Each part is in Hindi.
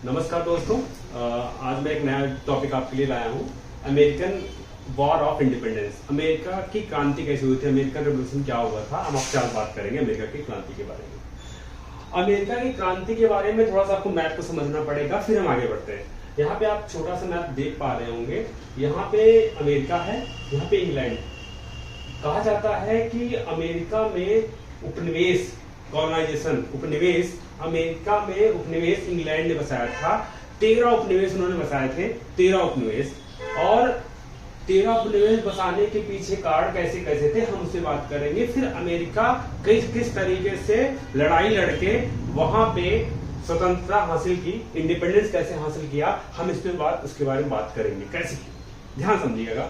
नमस्कार दोस्तों, आज मैं एक नया टॉपिक आपके लिए लाया हूँ। American war of independence, America की क्रांति कैसे हुई थी, अमेरिकन रेवोल्यूशन क्या हुआ था। हम आपसे आज बात करेंगे अमेरिका की क्रांति के बारे में। अमेरिका की क्रांति के बारे में थोड़ा सा आपको मैप को समझना पड़ेगा, फिर हम आगे बढ़ते हैं। यहाँ पे आप छोटा सा मैप देख पा रहे होंगे। यहाँ पे अमेरिका है, यहाँ पे इंग्लैंड। कहा जाता है कि अमेरिका में उपनिवेश, कॉलोनाइजेशन, उपनिवेश, अमेरिका में उपनिवेश इंग्लैंड ने बसाया था। 13 उपनिवेश उन्होंने बसाए थे, 13 उपनिवेश। और 13 उपनिवेश बसाने के पीछे कारण कैसे कैसे थे, हम उससे बात करेंगे। फिर अमेरिका किस तरीके से लड़ाई लड़के वहां पे स्वतंत्रता हासिल की, इंडिपेंडेंस कैसे हासिल किया, हम इस पे उसके बारे में बात करेंगे कैसे की। ध्यान समझिएगा।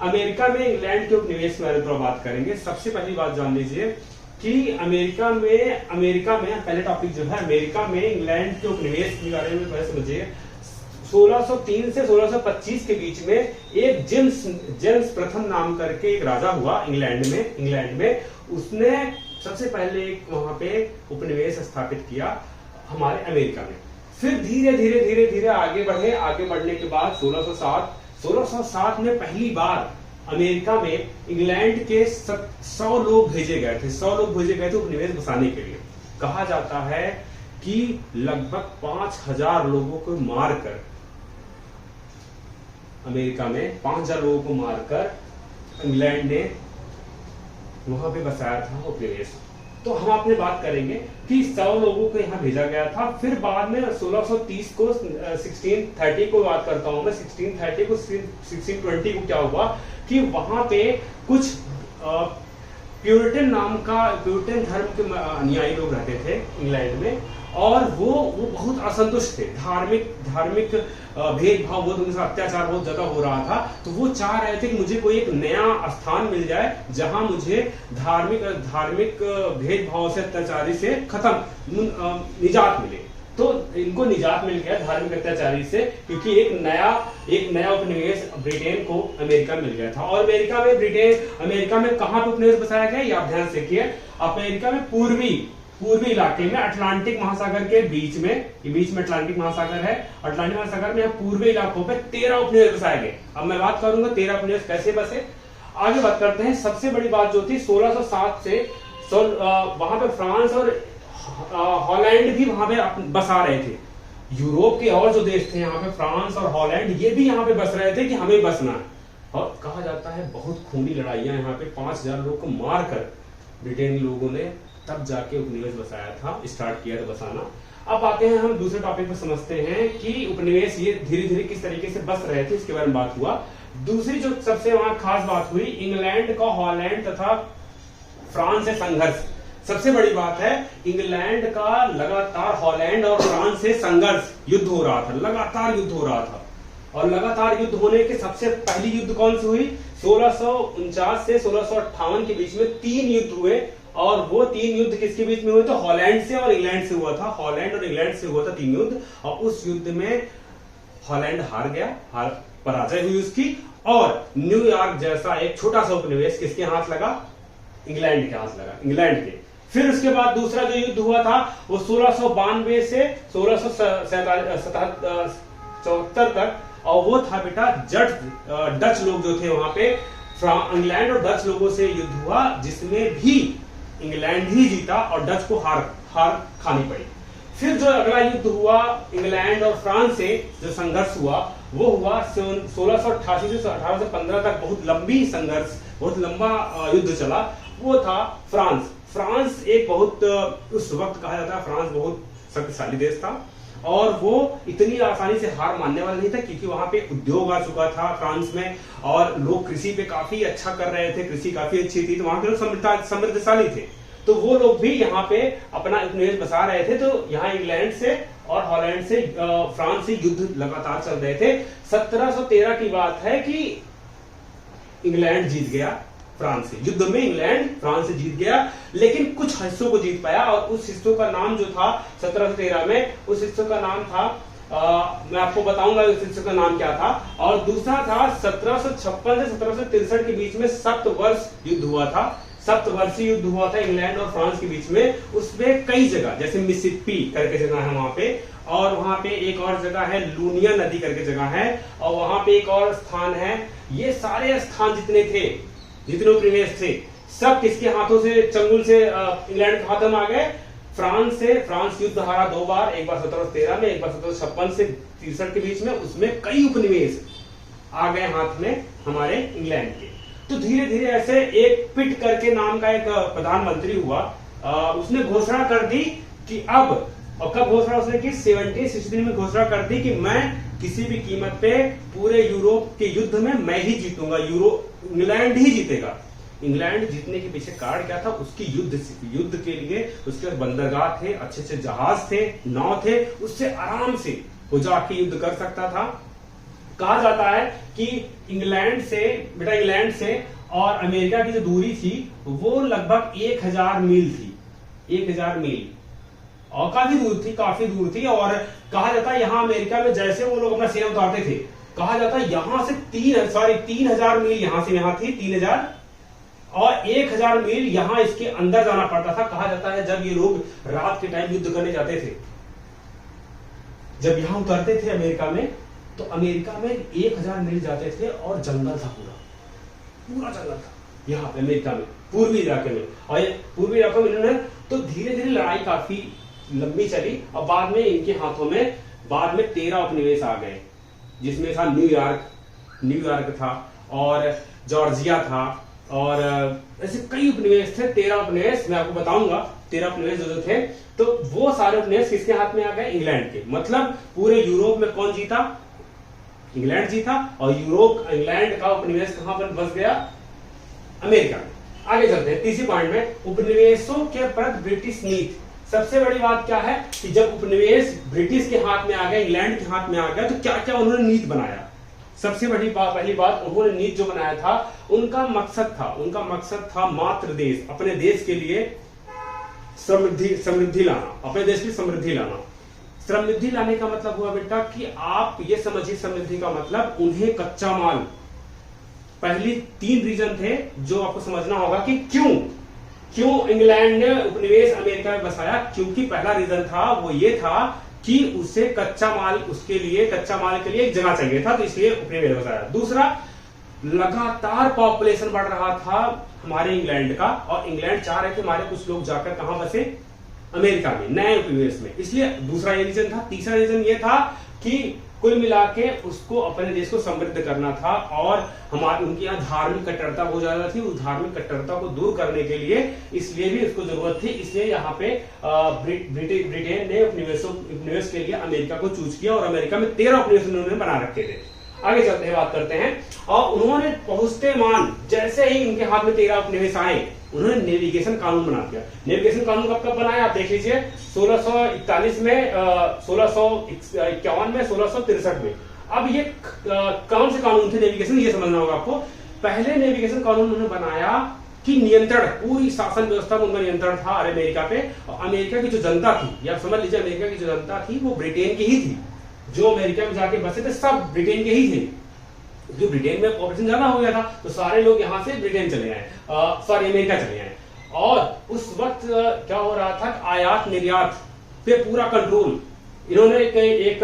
अमेरिका में इंग्लैंड के उपनिवेश के बारे में बात करेंगे। सबसे पहली बात जान लीजिए कि अमेरिका में पहले टॉपिक जो है अमेरिका में इंग्लैंड के उपनिवेश के बारे में पहले समझिए। 1603 से 1625 के बीच में एक जेम्स प्रथम नाम करके एक राजा हुआ इंग्लैंड में। उसने सबसे पहले एक वहां पे उपनिवेश स्थापित किया हमारे अमेरिका में। फिर धीरे धीरे आगे बढ़ने के बाद 1607 में पहली बार अमेरिका में इंग्लैंड के 100 लोग भेजे गए थे उपनिवेश बसाने के लिए। कहा जाता है कि लगभग 5000 लोगों को मारकर, अमेरिका में 5000 लोगों को मारकर इंग्लैंड ने वहां पे बसाया था उपनिवेश। तो हम आपने बात करेंगे कि 100 लोगों को यहाँ भेजा गया था। फिर बाद में 1630 को 1630 को बात करता हूं मैं, 1630 को 1620 को क्या हुआ कि वहां पे कुछ प्यूरिटन धर्म के अनुयायी लोग रहते थे इंग्लैंड में, और वो बहुत असंतुष्ट थे। धार्मिक भेदभाव, बहुत उनके साथ अत्याचार बहुत ज्यादा हो रहा था। तो वो चाह रहे थे कि मुझे कोई एक नया स्थान मिल जाए जहां मुझे धार्मिक भेदभाव से, अत्याचारी से निजात मिले। तो इनको निजात मिल गया धार्मिक अत्याचारी से, क्योंकि एक नया उपनिवेश ब्रिटेन को अमेरिका मिल गया था। और अमेरिका में कहां पे उपनिवेश बसाया गया, ये आप ध्यान से देखिए। अमेरिका में पूर्वी इलाके में, अटलांटिक महासागर के बीच में अटलांटिक महासागर है। अटलांटिक महासागर में पूर्वी इलाकों पे 13 उपनिवेश बसाए गए। अब मैं बात करूंगा 13 उपनिवेश कैसे बसे। आगे बात करते हैं। सबसे बड़ी बात जो थी 1607 से वहां पे फ्रांस और हॉलैंड भी वहां पे बसा रहे थे। यूरोप के और जो देश थे यहाँ पे, फ्रांस और हॉलैंड, ये भी यहाँ पे बस रहे थे कि हमें बसना है। और कहा जाता है बहुत खूनी लड़ाइयां यहाँ पे 5000 लोगों को मारकर ब्रिटेन लोगों ने तब जाके उपनिवेश बसाया था, स्टार्ट किया था बसाना। अब आते हैं हम दूसरे टॉपिक पर, समझते हैं कि उपनिवेश ये धीरे धीरे किस तरीके से बस रहे थे, इसके बारे में बात हुआ। दूसरी जो सबसे वहां खास बात हुई, इंग्लैंड का हॉलैंड तथा फ्रांस से संघर्ष। सबसे बड़ी बात है, इंग्लैंड का लगातार हॉलैंड और फ्रांस से संघर्ष, युद्ध हो रहा था, लगातार युद्ध हो रहा था। और लगातार युद्ध होने के सबसे पहली युद्ध कौन सी हुई, 1649 से 1658 के बीच में 3 युद्ध हुए। और वो 3 युद्ध किसके बीच में हुए, तो हॉलैंड से और इंग्लैंड से हुआ था। हॉलैंड और इंग्लैंड से हुआ था 3 युद्ध। और उस युद्ध में हॉलैंड हार गया, पराजय हुई उसकी। और न्यूयॉर्क जैसा एक छोटा सा उपनिवेश किसके हाथ लगा, इंग्लैंड के हाथ लगा, इंग्लैंड के। फिर उसके बाद दूसरा जो युद्ध हुआ था वो 1692 से 1674 तक, और वो था बेटा डच लोग जो थे वहां पे, इंग्लैंड और डच लोगों से युद्ध हुआ, जिसमें भी इंग्लैंड ही जीता और डच को हार खानी पड़ी। फिर जो अगला युद्ध हुआ इंग्लैंड और फ्रांस से जो संघर्ष हुआ, वो हुआ 1688 से 1815 तक। बहुत लंबी संघर्ष, बहुत लंबा युद्ध चला। वो था फ्रांस एक बहुत, उस वक्त कहा जाता है फ्रांस बहुत शक्तिशाली देश था, और वो इतनी आसानी से हार मानने वाला नहीं था, क्योंकि वहां पे उद्योग आ चुका था फ्रांस में, और लोग कृषि पे काफी अच्छा कर रहे थे, कृषि काफी अच्छी थी, तो वहां के लोग समृद्धशाली थे। तो वो लोग भी यहाँ पे अपना उपनिवेश बसा रहे थे। तो यहाँ इंग्लैंड से और हॉलैंड से, फ्रांस से युद्ध लगातार चल रहे थे। 1713 की बात है कि इंग्लैंड जीत गया फ्रांस से, युद्ध में इंग्लैंड फ्रांस से जीत गया, लेकिन कुछ हिस्सों को जीत पाया। और उस हिस्सों का नाम जो था 1713 में, उस हिस्सों का नाम था, मैं आपको बताऊंगा उस हिस्सों का नाम क्या था। और दूसरा था 1756 से 1763 के बीच में 7 वर्ष युद्ध हुआ था। सप्तवर्षीय युद्ध हुआ था इंग्लैंड और फ्रांस के बीच में। उसमें कई जगह, जैसे मिसिसिपी करके जगह है वहां पे, और वहां पे एक और जगह है लूनिया नदी करके जगह है, और वहां पे एक और स्थान है। ये सारे स्थान जितने थे, जितने उपनिवेश थे, सब किसके हाथों से, चंगुल से इंग्लैंड के हाथों में आ गए, फ्रांस से। फ्रांस युद्ध हारा 2 बार, एक बार 1713 में, एक बार 1756 से 63 के बीच में। उसमें कई उपनिवेश आ गए हाथ में हमारे इंग्लैंड के। तो धीरे धीरे ऐसे एक पिट करके नाम का एक प्रधानमंत्री हुआ, उसने घोषणा कर दी कि अब, और कब घोषणा उसने की, 1763 में घोषणा कर दी कि मैं किसी भी कीमत पे पूरे यूरोप के युद्ध में मैं ही जीतूंगा, इंग्लैंड ही जीतेगा। इंग्लैंड जीतने के पीछे कारण क्या था, उसकी युद्ध के लिए उसके बंदरगाह थे, अच्छे अच्छे जहाज थे, नाव थे, उससे आराम से वो जाके युद्ध कर सकता था। कहा जाता है कि इंग्लैंड से और अमेरिका की जो दूरी थी वो लगभग 1000 मील थी, 1000 मील, और काफी दूर थी। और कहा जाता है यहाँ अमेरिका में जैसे वो लोग अपना सेना उतारते थे, कहा जाता है यहां से 3000 मील यहां से यहां थी, 3000, और 1000 मील यहां इसके अंदर जाना पड़ता था। कहा जाता है जब ये लोग रात के टाइम युद्ध करने जाते थे, जब यहां उतरते थे अमेरिका में, तो अमेरिका में 1000 मील जाते थे और जंगल था, पूरा जंगल था यहाँ पे अमेरिका में, पूर्वी इलाके में। और ये पूर्वी इलाके में इन्होंने, तो धीरे धीरे लड़ाई काफी लंबी चली, और बाद में इनके हाथों में बाद में 13 उपनिवेश आ गए, जिसमें था न्यूयॉर्क था, और जॉर्जिया था, और ऐसे कई उपनिवेश थे। 13 उपनिवेश मैं आपको बताऊंगा, 13 उपनिवेश जो थे। तो वो सारे उपनिवेश किसके हाथ में आ गए, इंग्लैंड के। मतलब पूरे यूरोप में कौन जीता, इंग्लैंड जीता, और इंग्लैंड का उपनिवेश कहां पर बस गया, अमेरिका में। आगे चलते हैं तीसरी पॉइंट में, उपनिवेशों के प्रति ब्रिटिश नीति। सबसे बड़ी बात क्या है कि जब उपनिवेश ब्रिटिश के हाथ में आ गया, इंग्लैंड के हाथ में आ गया, तो क्या क्या उन्होंने नीति बनाया। सबसे बड़ी बात, पहली बात, उन्होंने नीति जो बनाया था, उनका मकसद था मातृ देश, अपने देश के लिए समृद्धि लाना, अपने देश की समृद्धि लाना। समृद्धि लाने का मतलब हुआ बेटा कि आप ये समझिए, समृद्धि का मतलब उन्हें कच्चा माल, पहली 3 रीजन थे जो आपको समझना होगा कि क्यों इंग्लैंड ने उपनिवेश अमेरिका में बसाया। क्योंकि पहला रीजन था वो ये था कि उसे कच्चा माल के लिए एक जगह चाहिए था, तो इसलिए उपनिवेश बसाया। दूसरा, लगातार पॉपुलेशन बढ़ रहा था हमारे इंग्लैंड का, और इंग्लैंड चाह रहे थे हमारे कुछ लोग जाकर कहां बसे, अमेरिका में, नए उपनिवेश में, इसलिए दूसरा ये रीजन था। तीसरा रीजन ये था कि कुल मिला के उसको अपने देश को समृद्ध करना था, और उनकी यहाँ धार्मिक कट्टरता बहुत ज्यादा थी, उस धार्मिक कट्टरता को दूर करने के लिए इसलिए भी उसको जरूरत थी। इसलिए यहाँ पे ब्रिटेन ने उपनिवेश के लिए अमेरिका को चूज किया, और अमेरिका में 13 उपनिवेश उन्होंने बना रखे थे। आगे चलते हैं, बात करते हैं। और उन्होंने पहुंचते मान, जैसे ही उनके हाथ में 13 उपनिवेश आए, उन्होंने नेविगेशन कानून बना दिया। नेविगेशन कानून कब बनाया आप देख लीजिए, 1641 में, 1651 में, 1663 में। अब ये कौन से कानून थे नेविगेशन, ये समझना होगा आपको। पहले नेविगेशन कानून उन्होंने बनाया कि नियंत्रण, पूरी शासन व्यवस्था में उनका नियंत्रण था अमेरिका पे, और अमेरिका की जो जनता थी, या समझ लीजिए अमेरिका की जो जनता थी वो ब्रिटेन की ही थी। जो अमेरिका में जाके बसे थे सब ब्रिटेन के ही थे, जो ब्रिटेन में पॉपुलेशन ज्यादा हो गया था, तो सारे लोग यहाँ से ब्रिटेन चले आए, अमेरिका चले आए। और उस वक्त क्या हो रहा था, आयात निर्यात पे पूरा कंट्रोल इन्होंने एक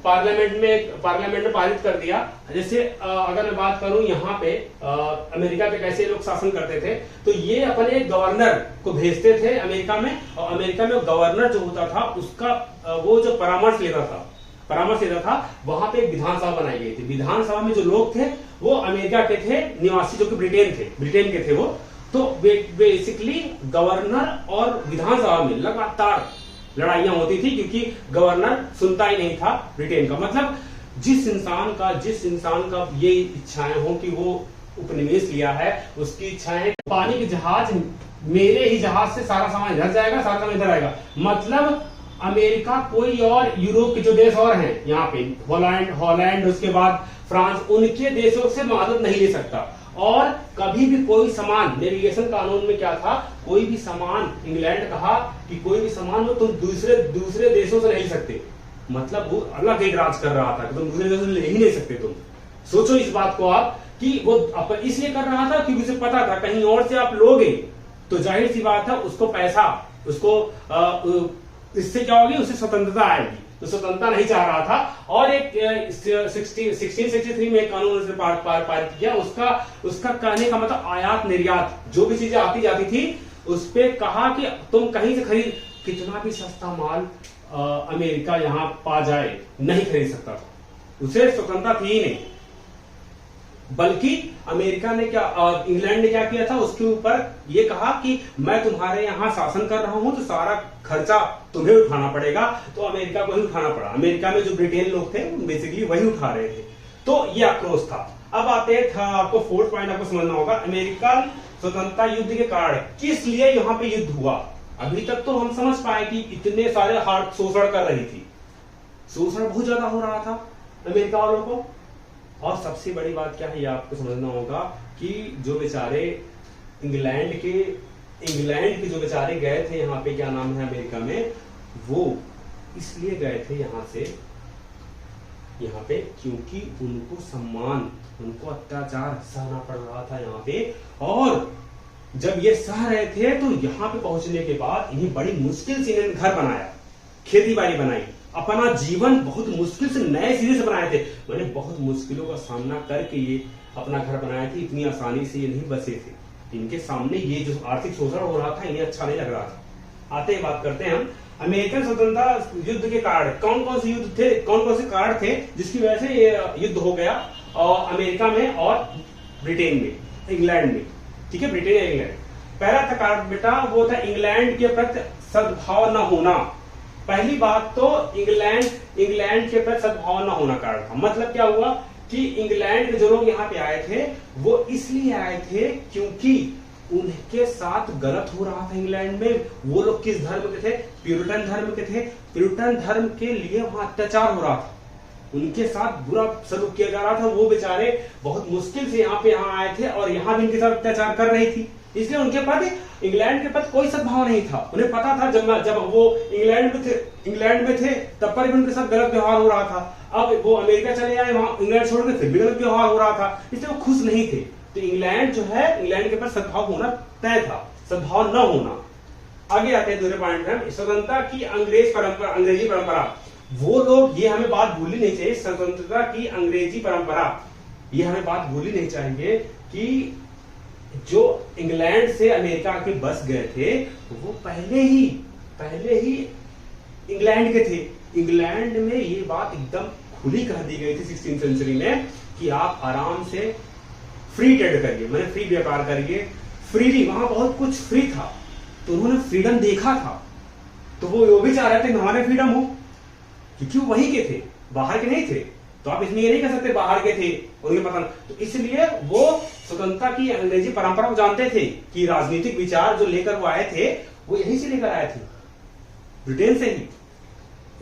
पार्लियामेंट में पारित कर दिया। जैसे अगर मैं बात करूं यहाँ पे अमेरिका पे कैसे लोग शासन करते थे, तो ये अपने गवर्नर को भेजते थे अमेरिका में, और अमेरिका में गवर्नर जो होता था उसका वो जो परामर्श लेता था, वहां पे एक विधानसभा बनाई गई थी। विधानसभा में जो लोग थे वो अमेरिका के थे निवासी, जो कि ब्रिटेन के थे वो। तो बेसिकली गवर्नर और विधानसभा में लगातार लड़ाइयां होती थी, क्योंकि गवर्नर सुनता ही नहीं था ब्रिटेन का। मतलब जिस इंसान का ये इच्छाएं हो कि वो उपनिवेश लिया है, उसकी इच्छाएं, पानी के जहाज, मेरे ही जहाज से सारा सामान इधर जाएगा, सारा सामान इधर आएगा। मतलब अमेरिका कोई और यूरोप के जो देश और हैं यहाँ पे, हॉलैंड, उसके बाद फ्रांस, उनके देशों से मदद नहीं ले सकता। और कभी भी कोई सामान, नेविगेशन कानून में क्या था, कोई भी सामान, इंग्लैंड कहा कि कोई भी सामान वो तुम दूसरे देशों से नहीं सकते। मतलब वो अलग एक राज कर रहा था कि तुम दूसरे देशों से ले ही नहीं सकते। तुम सोचो इस बात को आप, कि वो इसलिए कर रहा था क्योंकि उसे पता था कहीं और से आप लोगे तो जाहिर सी बात है उसको पैसा, उसको इससे क्या होगी, उससे स्वतंत्रता आएगी। तो स्वतंत्रता नहीं चाह रहा था और एक 1663 में एक कानून उसने पारित किया। उसका कहने का मतलब आयात निर्यात, जो भी चीजें आती जाती थी उस पे कहा कि तुम कहीं से खरीद, कितना भी सस्ता माल अमेरिका यहां पा जाए नहीं खरीद सकता था, उसे स्वतंत्रता थी ही नहीं। बल्कि अमेरिका ने क्या, इंग्लैंड ने क्या किया था, उसके ऊपर ये कहा कि मैं तुम्हारे यहां शासन कर रहा हूं तो सारा खर्चा तुम्हें उठाना पड़ेगा। तो अमेरिका को ही उठाना पड़ा। अमेरिका में जो ब्रिटेन लोग थे बेसिकली वही उठा रहे थे। तो ये आक्रोश था। अब आते हैं आपको फोर्थ पॉइंट आपको समझना होगा, अमेरिकन स्वतंत्रता युद्ध के कारण किस लिए यहां पे युद्ध हुआ। अभी तक तो हम समझ पाए कि इतने सारे हार्ट शोषण कर रही थी, शोषण बहुत ज्यादा हो रहा था अमेरिका वालों को। और सबसे बड़ी बात क्या है, ये आपको समझना होगा कि जो बेचारे इंग्लैंड के जो बेचारे गए थे यहाँ पे, क्या नाम है, अमेरिका में, वो इसलिए गए थे यहाँ पे क्योंकि उनको सम्मान, उनको अत्याचार सहना पड़ रहा था यहाँ पे। और जब ये सह रहे थे तो यहाँ पे पहुंचने के बाद इन्हें बड़ी मुश्किल से इन्हें घर बनाया, खेती बाड़ी बनाई, अपना जीवन बहुत मुश्किल से नए सिरे से बनाए थे। मैंने बहुत मुश्किलों का सामना करके ये अपना घर बनाए थे, इतनी आसानी से ये नहीं बसे थे। इनके सामने ये जो आर्थिक शोषण हो रहा था इन्हें अच्छा नहीं लग रहा था। आते ही बात करते हैं हम अमेरिकन स्वतंत्रता युद्ध के कारण। कौन कौन से युद्ध थे, कौन कौन से कारण थे जिसकी वजह से ये युद्ध हो गया अमेरिका में और ब्रिटेन में, इंग्लैंड में। ठीक है, ब्रिटेन या इंग्लैंड। पहला था कारण बेटा, वो था इंग्लैंड के प्रति सद्भाव न होना। पहली बात तो इंग्लैंड के प्रति सद्भाव न होना कारण था। मतलब क्या हुआ कि इंग्लैंड के जो लोग यहाँ पे आए थे वो इसलिए आए थे क्योंकि उनके साथ गलत हो रहा था इंग्लैंड में। वो लोग किस धर्म के थे, प्यूरिटन धर्म के थे। प्यूरिटन धर्म के लिए वहां अत्याचार हो रहा था, उनके साथ बुरा सलूक किया जा रहा था। वो बेचारे बहुत मुश्किल से यहाँ आए थे और यहाँ भी इनके साथ अत्याचार कर रही थी, इसलिए उनके प्रति, इंग्लैंड के प्रति कोई सद्भाव नहीं था। उन्हें पता था जब वो इंग्लैंड में थे तब पर भी उनके साथ गलत व्यवहार हो रहा था। अब वो अमेरिका चले आए, वहां इंग्लैंड छोड़ के फिर भी गलत व्यवहार हो रहा था, इसलिए वो खुश नहीं थे। तो इंग्लैंड जो है, इंग्लैंड के प्रति सद्भाव होना तय था, सद्भाव न होना। आगे आते हैं दूसरे पॉइंट में, स्वतंत्रता की अंग्रेजी परंपरा। वो लोग, ये हमें बात भूलनी नहीं चाहिए, स्वतंत्रता की अंग्रेजी परंपरा, ये हमें बात भूलनी नहीं चाहिए कि जो इंग्लैंड से अमेरिका के बस गए थे वो पहले ही इंग्लैंड के थे। इंग्लैंड में ये बात एकदम खुली कह दी गई थी 16वीं सेंचुरी में कि आप आराम से फ्री ट्रेड करिए, मैंने फ्री व्यापार करिए, फ्रीली, वहां बहुत कुछ फ्री था। तो उन्होंने फ्रीडम देखा था, तो वो भी चाह रहे थे हमारे फ्रीडम हो, क्योंकि वो वहीं के थे, बाहर के नहीं थे। तो आप इसमें ये नहीं कह सकते बाहर के थे उनके पता। तो इसलिए वो स्वतंत्रता की अंग्रेजी परंपरा को जानते थे कि राजनीतिक विचार जो लेकर वो आए थे वो यहीं से लेकर आए थे, ब्रिटेन से ही,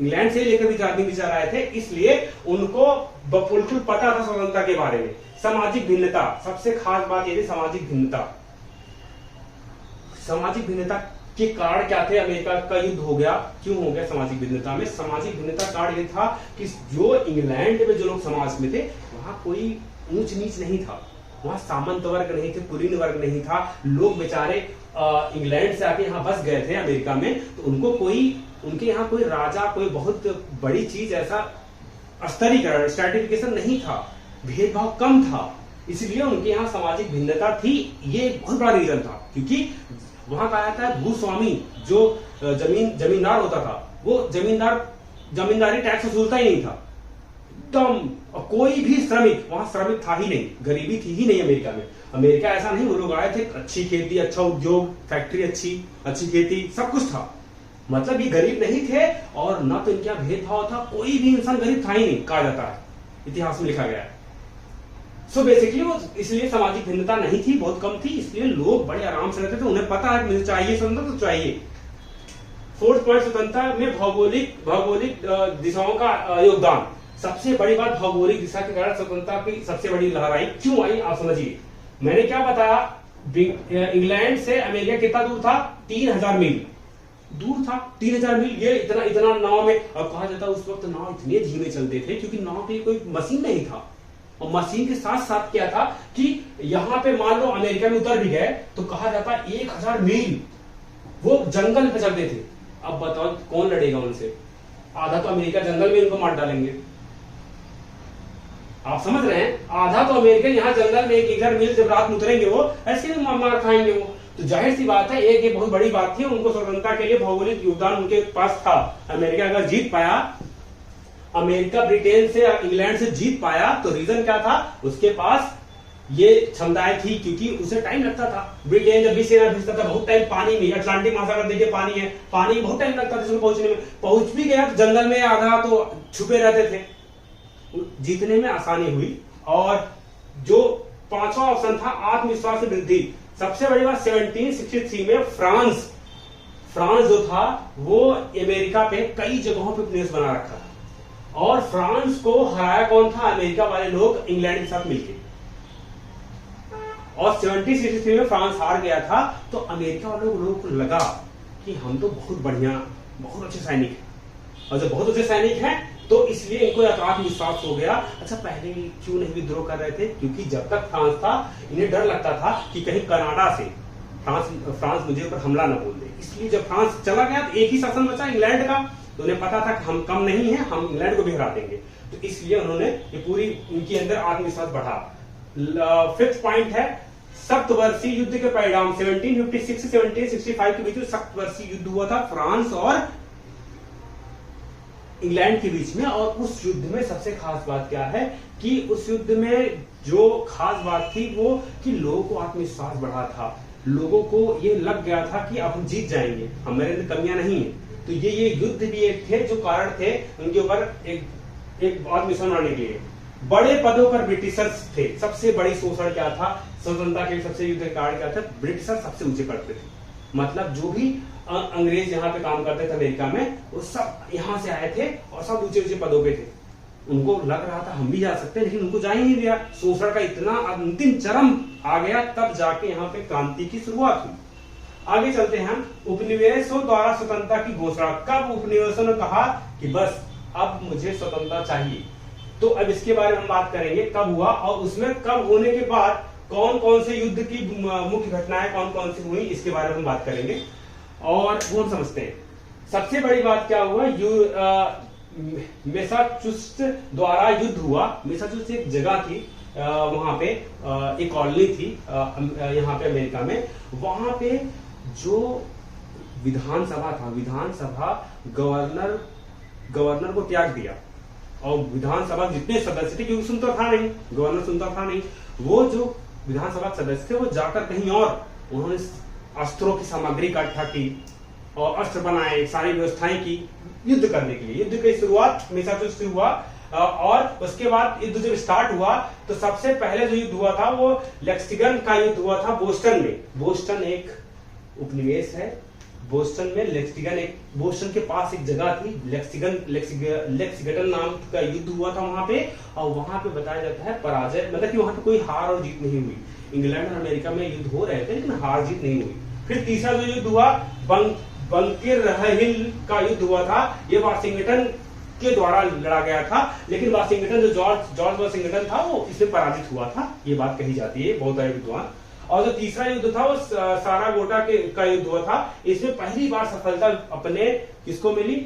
इंग्लैंड से ही लेकर राजनीतिक विचार आए थे। इसलिए उनको बिल्कुल पता था स्वतंत्रता के बारे में। सामाजिक भिन्नता, सबसे खास बात यह थी सामाजिक भिन्नता। सामाजिक भिन्नता के कारण क्या थे, अमेरिका का युद्ध हो गया, क्यों हो गया सामाजिक भिन्नता में? सामाजिक भिन्नता कारण ये था कि जो इंग्लैंड में जो लोग समाज में थे वहां कोई ऊंच नीच नहीं था, वहां सामंत वर्ग नहीं थे, कुलीन वर्ग नहीं था। लोग बेचारे इंग्लैंड से आके यहाँ बस गए थे अमेरिका में, तो उनके यहाँ कोई राजा, कोई बहुत बड़ी चीज, ऐसा स्तरीकरण, स्ट्रैटिफिकेशन नहीं था, भेदभाव कम था, इसलिए उनके यहाँ सामाजिक भिन्नता थी। ये बहुत बड़ा रीजन था, क्योंकि वहां कहा जाता है भूस्वामी जो जमींदार होता था वो जमींदारी टैक्स वसूलता ही नहीं था एकदम। कोई भी श्रमिक, वहां श्रमिक था ही नहीं, गरीबी थी ही नहीं अमेरिका में। अमेरिका ऐसा नहीं, वो लोग आए थे, अच्छी खेती, अच्छा उद्योग, फैक्ट्री अच्छी खेती, सब कुछ था। मतलब ये गरीब नहीं थे और न तो इनका भेदभाव था, कोई भी इंसान गरीब था ही नहीं, कहा जाता है, इतिहास में लिखा गया है। सो बेसिकली वो इसलिए सामाजिक भिन्नता नहीं थी, बहुत कम थी, इसलिए लोग बड़े आराम से रहते थे। उन्हें पता है मुझे चाहिए स्वतंत्रता तो चाहिए। फोर्थ पॉइंट, स्वतंत्रता में भौगोलिक दिशाओं का योगदान। सबसे बड़ी बात, भौगोलिक दिशा के कारण स्वतंत्रता की सबसे बड़ी लहर आई। क्यों आई आप समझिए। मैंने क्या बताया, इंग्लैंड से अमेरिका कितना दूर था? 3000 मील दूर था, 3000 मील। ये इतना नाव में, और कहा जाता है उस वक्त नाव इतने धीमे चलते थे क्योंकि नाव पे कोई मशीन नहीं था, और मशीन के साथ साथ क्या था कि यहां पे मान लो अमेरिका में उतर भी गए तो कहा जाता 1000 मील वो जंगल पे चलते थे। अब बताओ कौन लड़ेगा उनसे? आधा तो अमेरिका जंगल में इनको मार डालेंगे। आप समझ रहे हैं? आधा तो अमेरिकन यहाँ जंगल में 1000 मील जब रात में उतरेंगे वो ऐसे ही मार खाएंगे वो। तो जाहिर सी बात है एक ये बहुत बड़ी बात थी, उनको स्वतंत्रता के लिए भौगोलिक योगदान उनके पास था। अमेरिका अगर जीत पाया, अमेरिका ब्रिटेन से इंग्लैंड से जीत पाया तो रीजन क्या था? उसके पास ये क्षमताएं थी, क्योंकि उसे टाइम लगता था। ब्रिटेन जब भी सेना भेजता था बहुत टाइम पानी में, अटलांटिक महासागर देखिए पानी है, पानी बहुत टाइम लगता था इसमें पहुंचने में। पहुंच भी गया तो जंगल में आधा तो छुपे रहते थे। जीतने में आसानी हुई। और जो पांचवा ऑप्शन था आत्मविश्वास में वृद्धि। सबसे बड़ी बात 1763 में फ्रांस जो था वो अमेरिका पे कई जगहों पे उपनिवेश बना रखा था, और फ्रांस को हराया कौन था? अमेरिका वाले लोग इंग्लैंड के साथ मिलकर। और 1763 में फ्रांस हार गया था तो अमेरिका वालों को लगा कि हम तो बहुत बढ़िया, बहुत अच्छे सैनिक हैं, और जब बहुत अच्छे सैनिक हैं तो इसलिए इनको आत्मविश्वास हो गया। अच्छा, पहले क्यों नहीं विद्रोह कर रहे थे? क्योंकि जब तक फ्रांस था इन्हें डर लगता था कि कहीं कनाडा से फ्रांस मुझे ऊपर हमला न बोल दे। इसलिए जब फ्रांस चला गया तो एक ही शासन बचा इंग्लैंड का, तो उन्हें पता था कि हम कम नहीं है, हम इंग्लैंड को भी हरा देंगे। तो इसलिए उन्होंने ये पूरी उनके अंदर आत्मविश्वास बढ़ा। फिफ्थ पॉइंट है सप्तवर्षीय युद्ध के परिणाम। 1756 से 1765 के बीच में सप्तवर्षीय युद्ध हुआ था फ्रांस और इंग्लैंड के बीच में। और उस युद्ध में सबसे खास बात क्या है कि उस युद्ध में जो खास बात थी वो कि लोगों को आत्मविश्वास बढ़ा था। लोगों को ये लग गया था कि अब हम जीत जाएंगे, हमारे अंदर कमियां नहीं है। तो ये युद्ध भी एक थे जो कारण थे उनके ऊपर एक आत्मविश्वास बढ़ाने के लिए। बड़े पदों पर ब्रिटिशर्स थे। सबसे बड़ी शोषण क्या था? स्वतंत्रता के सबसे युद्ध के कारण क्या था? ब्रिटिशर सबसे ऊंचे पड़ते थे। मतलब जो भी अंग्रेज यहाँ पे काम करते थे अमेरिका में, वो सब यहाँ से आए थे और सब ऊंचे ऊंचे पदों पे थे। उनको लग रहा था हम भी जा सकते हैं, लेकिन उनको जा ही नहीं दिया। शोषण का इतना अंतिम चरम आ गया, तब जाके यहाँ पे क्रांति की शुरुआत हुई। आगे चलते हैं हम। उपनिवेशों द्वारा स्वतंत्रता की घोषणा। कब उपनिवेशों ने कहा कि बस अब मुझे स्वतंत्रता चाहिए? तो अब इसके बारे में हम बात करेंगे कब हुआ, और उसमें कब होने के बाद कौन कौन से युद्ध की मुख्य घटनाएं कौन कौन सी हुई, इसके बारे में हम बात करेंगे और वो हम समझते हैं। सबसे बड़ी बात क्या हुआ? मैसाचुसेट्स द्वारा युद्ध हुआ। मैसाचुसेट्स एक जगह थी, वहां पे एक कॉलोनी थी यहाँ पे अमेरिका में। वहां पे जो विधानसभा था, विधानसभा गवर्नर को त्याग दिया, और विधानसभा जितने सदस्य थे, क्योंकि सुनता था नहीं, गवर्नर सुनता था नहीं, वो जो विधानसभा सदस्य थे वो जाकर कहीं और उन्होंने अस्त्रों की सामग्री इकट्ठा की और अस्त्र बनाए, सारी व्यवस्थाएं की युद्ध करने के लिए। युद्ध की शुरुआत मैसाचुसेट्स से हुआ, और उसके बाद युद्ध जब स्टार्ट हुआ तो सबसे पहले जो युद्ध हुआ था वो लेक्सिगन का युद्ध हुआ था बोस्टन में। बोस्टन एक उपनिवेश है, बोस्टन में बोस्टन के पास एक जगह थी लेक्सिगटन नाम का युद्ध हुआ था वहां पे। और वहां पे बताया जाता है पराजय, मतलब कि वहां पे कोई हार और जीत नहीं हुई। इंग्लैंड और अमेरिका में युद्ध हो रहे थे लेकिन हार जीत नहीं हुई। फिर तीसरा जो युद्ध हुआ बंकर हिल का युद्ध हुआ था। ये वाशिंगटन के द्वारा लड़ा गया था, लेकिन वाशिंगटन जो जॉर्ज वाशिंगटन था वो इसमें पराजित हुआ था, ये बात कही जाती है बहुत सारे विद्वान। और जो तीसरा युद्ध था वो सारागोटा का युद्ध हुआ था। इसमें पहली बार सफलता अपने किसको मिली?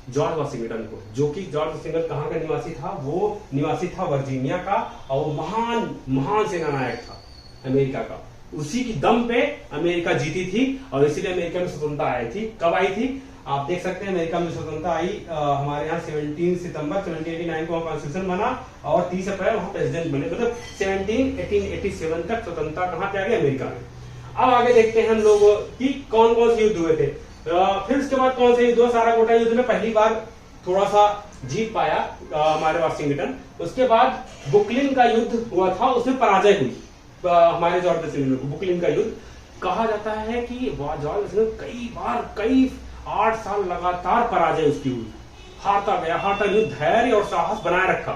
जॉर्ज वाशिंगटन को, जो कि जॉर्ज वाशिंगटन कहाँ का निवासी था? वो निवासी था वर्जीनिया का, और वो महान सेनानायक था अमेरिका का। उसी की दम पे अमेरिका जीती थी और इसीलिए अमेरिका में स्वतंत्रता आई थी। कब आई थी? आप देख सकते हैं अमेरिका में स्वतंत्रता आई हमारे यहाँ 17 सितंबर 1789 को कॉन्स्टिट्यूशन बना, और 30 अप्रैल वहां प्रेसिडेंट बने। मतलब 1887 तक स्वतंत्रता कहाँ पे आ गई? अमेरिका में। अब आगे देखते हैं हम लोग कि कौन कौन से युद्ध हुए थे। फिर उसके बाद कौन से युद्ध हुआ? सारागोटा युद्ध में पहली बार थोड़ा सा जीत पाया हमारे वाशिंगटन। उसके बाद बुकलिन का युद्ध हुआ था, उसमें पराजय हुई हमारे जॉर्ज वाशिंगटन को। बुकलिन का युद्ध कहा जाता है कि जॉर्ज वाशिंगटन कई 8 साल लगातार पराजय उसकी हुई, हारता गया, धैर्य और साहस बनाए रखा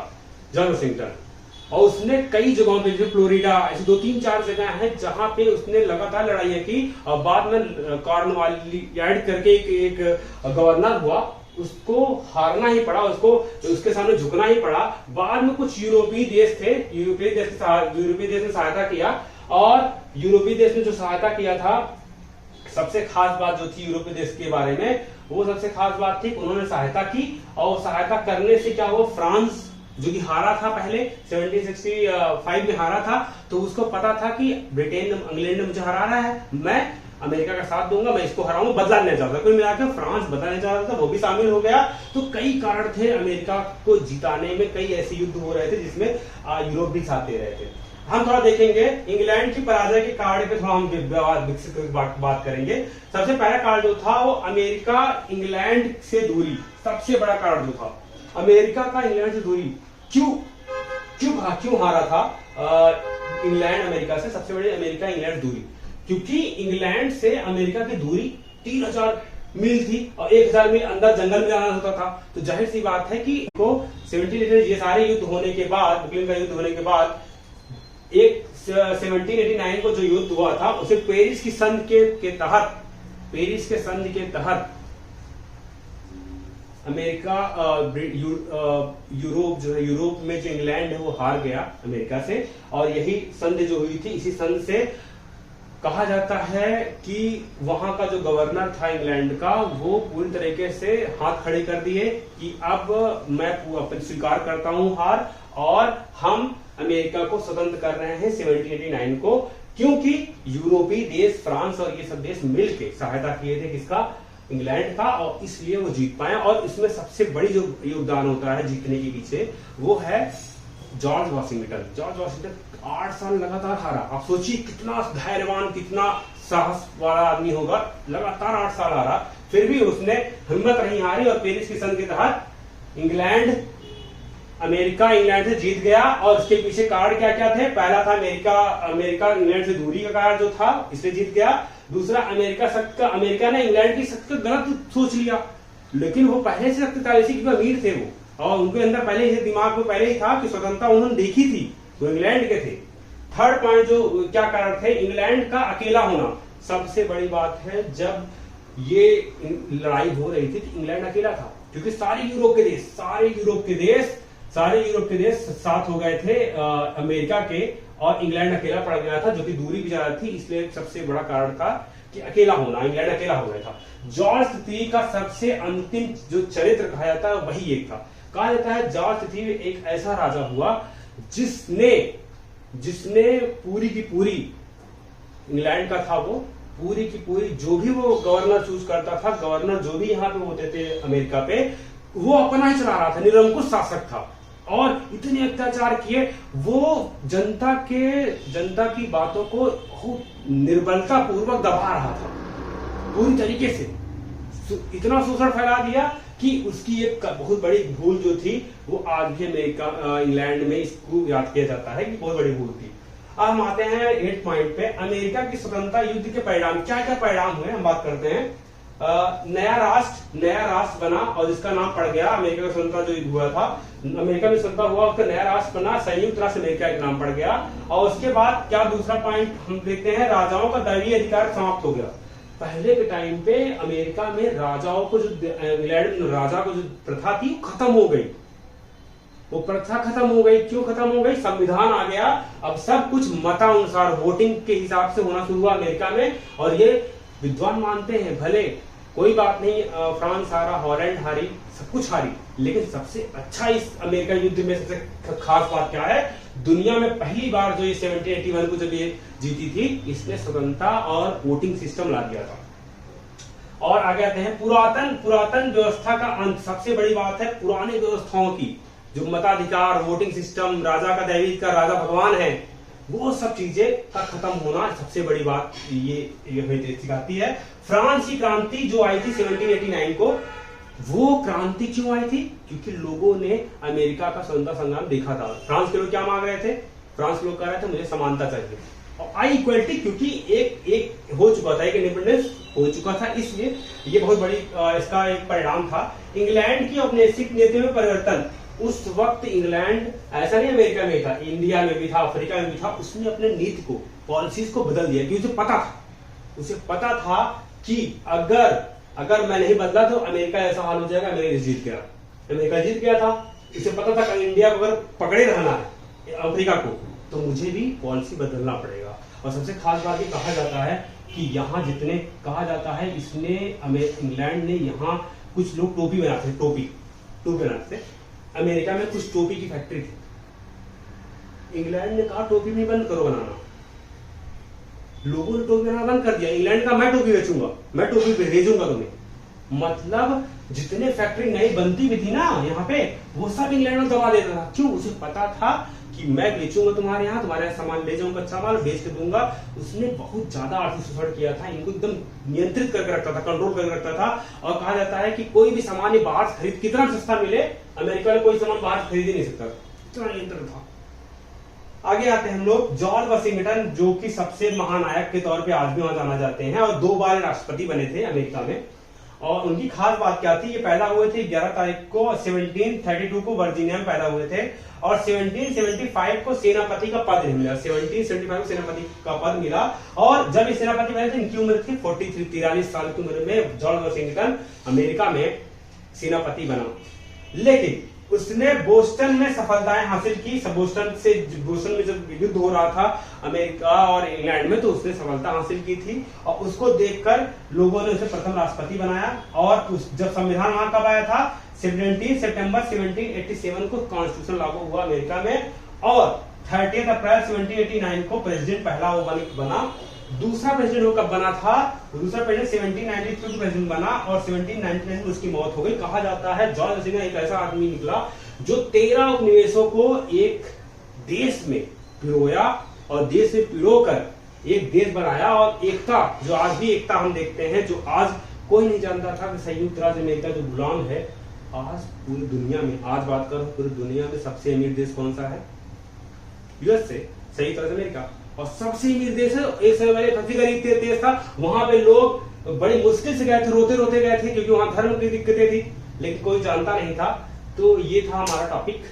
जॉर्ज वाशिंगटन। और उसने कई जगहों पे, जैसे फ्लोरिडा, ऐसी 2-3-4 जगह हैं जहां पे उसने लगातार लड़ाइयां की। और बाद में कॉर्नवालिस करके एक गवर्नर हुआ, उसको हारना ही पड़ा, उसको उसके सामने झुकना ही पड़ा। बाद में कुछ यूरोपीय देश थे, यूरोपीय देश ने सहायता किया, और यूरोपीय देश ने जो सहायता किया था, सबसे खास बात जो थी यूरोपीय देश के बारे में, वो सबसे खास बात थी, उन्होंने सहायता की, और सहायता करने से क्या हुआ, फ्रांस जो कि हारा था पहले 1765 में हारा था, तो उसको पता था कि ब्रिटेन इंग्लैंड ने मुझे हरा रहा है, मैं अमेरिका का साथ दूंगा, मैं इसको हराऊंगा, बदला लेना चाहता था। कोई मिला के फ्रांस बदला लेना चाहता था, वो भी शामिल हो गया। तो कई कारण थे अमेरिका को जिताने में, कई ऐसे युद्ध हो रहे थे जिसमें यूरोप भी साथ दे रहे थे। हम थोड़ा देखेंगे इंग्लैंड की पराजय के कारण पे, थोड़ा हम विकसित बात करेंगे। सबसे पहला कारण जो था वो अमेरिका इंग्लैंड से दूरी, सबसे बड़ा कारण जो था अमेरिका का इंग्लैंड से दूरी। क्यों हारा था इंग्लैंड अमेरिका से, सबसे बड़ी अमेरिका इंग्लैंड दूरी, क्योंकि इंग्लैंड से अमेरिका की दूरी 3000 मील थी और 1000 मील अंदर जंगल में जाना होता था। तो जाहिर सी बात है कि को 1789 ये सारे युद्ध होने के बाद, बुकलिन का युद्ध होने के बाद, एक 1789 को जो युद्ध हुआ था उसे पेरिस की संधि के तहत अमेरिका यूरोप जो है, यूरोप में जो इंग्लैंड है वो हार गया अमेरिका से, और यही संधि जो हुई थी, इसी संधि से कहा जाता है कि वहां का जो गवर्नर था इंग्लैंड का, वो पूरी तरीके से हाथ खड़े कर दिए कि अब मैं स्वीकार करता हूं हार, और हम अमेरिका को स्वतंत्र कर रहे हैं 1789 को, क्योंकि यूरोपीय देश फ्रांस और ये सब देश मिलकर सहायता किए थे किसका, इंग्लैंड का, और इसलिए वो जीत पाए। और इसमें सबसे बड़ी जो योगदान होता है जीतने के पीछे, वो है जॉर्ज वॉशिंगटन। जॉर्ज वॉशिंगटन 8 साल लगातार हारा। आप सोचिए कितना धैर्यवान, कितना साहस वाला आदमी होगा, लगातार 8 साल हारा, फिर भी उसने हिम्मत नहीं हारी, और पेरिस की संधि के तहत अमेरिका इंग्लैंड से जीत गया। और उसके पीछे कारण क्या क्या थे, पहला था अमेरिका इंग्लैंड से दूरी का कारण जो था, इसलिए जीत गया। दूसरा, अमेरिका ने इंग्लैंड की शक्ति गलत सोच लिया, लेकिन वो पहले से शक्तिशाली, क्योंकि अमीर थे वो, और उनके अंदर पहले ही दिमाग में पहले ही था कि स्वतंत्रता उन्होंने देखी थी, वो इंग्लैंड के थे। थर्ड पॉइंट जो क्या कारण थे, इंग्लैंड का अकेला होना। सबसे बड़ी बात है, जब ये लड़ाई हो रही थी तो इंग्लैंड अकेला था, क्योंकि सारे यूरोप के देश साथ हो गए थे अमेरिका के, और इंग्लैंड अकेला पड़ गया था, जो कि दूरी भी ज्यादा थी, इसलिए सबसे बड़ा कारण था कि अकेला होना, इंग्लैंड अकेला हो गया था। जॉर्ज तृतीय का सबसे अंतिम जो चरित्र कहा जाता है वही एक था। कहा जाता है जॉर्ज तृतीय एक ऐसा राजा हुआ जिसने पूरी की पूरी इंग्लैंड का था, वो पूरी की पूरी जो भी वो गवर्नर चूज करता था, गवर्नर जो भी यहाँ पे होते थे अमेरिका पे, वो अपना ही चला रहा था, निरंकुश शासक था, और इतने अत्याचार किए, वो जनता की बातों को बहुत निर्बलता पूर्वक दबा रहा था पूरी तरीके से, इतना शोषण फैला दिया कि उसकी एक बहुत बड़ी भूल जो थी वो आज भी इंग्लैंड में इसको याद किया जाता है कि बहुत बड़ी भूल थी। अब हम आते हैं 8 पॉइंट पे, अमेरिका की स्वतंत्रता युद्ध के परिणाम, क्या क्या परिणाम हुए हम बात करते हैं। नया राष्ट्र बना, और जिसका नाम पड़ गया, अमेरिका का स्वतंत्रता जो युद्ध हुआ था, अमेरिका में स्वतंत्रता हुआ, उसका नया राष्ट्र बना, संयुक्त राष्ट्र अमेरिका का नाम पड़ गया। और उसके बाद क्या दूसरा पॉइंट हम देखते हैं, राजाओं का दैवीय अधिकार समाप्त हो गया। पहले के टाइम पे अमेरिका में राजाओं को, जो इंग्लैंड में राजा को जो प्रथा थी वो खत्म हो गई, वो प्रथा खत्म हो गई। क्यों खत्म हो गई, संविधान आ गया, अब सब कुछ मतानुसार वोटिंग के हिसाब से होना शुरू हुआ अमेरिका में। और ये विद्वान मानते हैं, भले कोई बात नहीं, फ्रांस हारा, हॉलैंड हारी, सब कुछ हारी, लेकिन सबसे अच्छा इस अमेरिका युद्ध में सबसे खास बात क्या है, दुनिया में पहली बार जो ये 1781 को जब ये जीती थी, इसने स्वतंत्रता और वोटिंग सिस्टम ला दिया था। और आगे आते हैं पुरातन व्यवस्था का अंत। सबसे बड़ी बात है पुरानी व्यवस्थाओं की, जो मताधिकार, वोटिंग सिस्टम, राजा का दैवीय का, राजा भगवान है, वो सब चीजें का खत्म होना सबसे बड़ी बात ये सिखाती है। फ्रांस की क्रांति जो आई थी 1789 को, वो क्रांति क्यों आई थी, क्योंकि लोगों ने अमेरिका का स्वतंत्रता संग्राम देखा था। फ्रांस के लोग क्या मांग रहे थे, फ्रांस के लोग कह रहे थे मुझे समानता चाहिए, और आई इक्वलिटी, क्योंकि एक हो चुका था, एक इंडिपेंडेंस हो चुका था, इसलिए ये बहुत बड़ी इसका एक परिणाम था। इंग्लैंड की औपनिवेशिक नीति में परिवर्तन। उस वक्त इंग्लैंड ऐसा नहीं अमेरिका में था, इंडिया में भी था, अफ्रीका में भी था, उसने अपने नीति को, पॉलिसीज को बदल दिया, क्योंकि उसे पता था कि अगर अगर मैं नहीं बदला तो अमेरिका ऐसा हाल हो जाएगा, अमेरिका जीत गया। अमेरिका जीत गया था, इसे पता था कि इंडिया को अगर पकड़े रहना है अफ्रीका को तो मुझे भी पॉलिसी बदलना पड़ेगा। और सबसे खास बात ये कहा जाता है कि यहाँ जितने कहा जाता है इसने इंग्लैंड ने यहाँ कुछ लोग टोपी बनाते थे, टोपी बनाते थे। अमेरिका में कुछ टोपी की फैक्ट्री थी। इंग्लैंड ने कहा टोपी नहीं बंद करो बनाना, लोगों ने टोपी बनाना बंद कर दिया। इंग्लैंड का मैं टोपी बेचूंगा, मैं टोपी भेजूंगा तुम्हें। मतलब जितने फैक्ट्री नई बनती भी थी ना यहाँ पे वो सब इंग्लैंड में दबा देता था। क्यों? उसे पता था कि मैं बेचूंगा तुम्हारे यहाँ, तुम्हारे यहाँ सामान ले जाऊंगा, अच्छा माल बेच के दूंगा। उसने बहुत ज्यादा आर्थिक शोषण किया था, इनको एकदम नियंत्रित करके रखता था, कंट्रोल करके रखता था। और कहा जाता है कि कोई भी सामान ये बाहर से खरीद कितना सस्ता मिले, अमेरिका में कोई सामान बाहर खरीद ही नहीं सकता, इतना नियंत्रण था। आगे आते हैं हम लोग जॉर्ज वाशिंगटन, जो कि सबसे महानायक के तौर पे आज भी वहां जाना जाते हैं और 2 बार राष्ट्रपति बने थे अमेरिका में। और उनकी खास बात क्या थी? ये पैदा हुए थे 11 तारीख को 1732 को वर्जीनिया में पैदा हुए थे और 1775 को सेनापति का पद मिला। 1775 को सेनापति का पद मिला और जब ये सेनापति बने थे इनकी उम्र थी 43 साल की उम्र में जॉर्ज वाशिंगटन अमेरिका में सेनापति बना। लेकिन उसने बोस्टन में सफलताएं हासिल की। बोस्टन में जब युद्ध हो रहा था अमेरिका और इंग्लैंड में तो उसने सफलता हासिल की थी और उसको देखकर लोगों ने उसे प्रथम राष्ट्रपति बनाया। और जब संविधान वहां कब आया था? 17 सितंबर 1787 को कॉन्स्टिट्यूशन लागू हुआ अमेरिका में और 30 अप्रैल 1789 को प्रेसिडेंट पहला वो बना। दूसरा प्रेसिडेंट वो कब बना था? दूसरा प्रेसिडेंट 1793 को प्रेसिडेंट बना और 1799 में उसकी मौत हो गई। कहा जाता है जॉर्ज वाशिंगटन एक ऐसा आदमी निकला जो 13 उपनिवेशों को एक देश में पिरोया और देश में पिरोकर एक देश बनाया। और एकता, जो आज भी एकता हम देखते हैं, जो आज कोई नहीं जानता था कि संयुक्त राज्य अमेरिका जो गुलाम है, आज पूरी दुनिया में, आज बात करो पूरी दुनिया में सबसे अमीर देश कौन सा है? यूएसए, संयुक्त राज्य अमेरिका। और सबसे अमीर देश है, एक समय पहले सबसे गरीब देश था। वहां पे लोग बड़ी मुश्किल से गए थे, रोते रोते गए थे क्योंकि वहां धर्म की दिक्कतें थी, लेकिन कोई जानता नहीं था। तो ये था हमारा टॉपिक।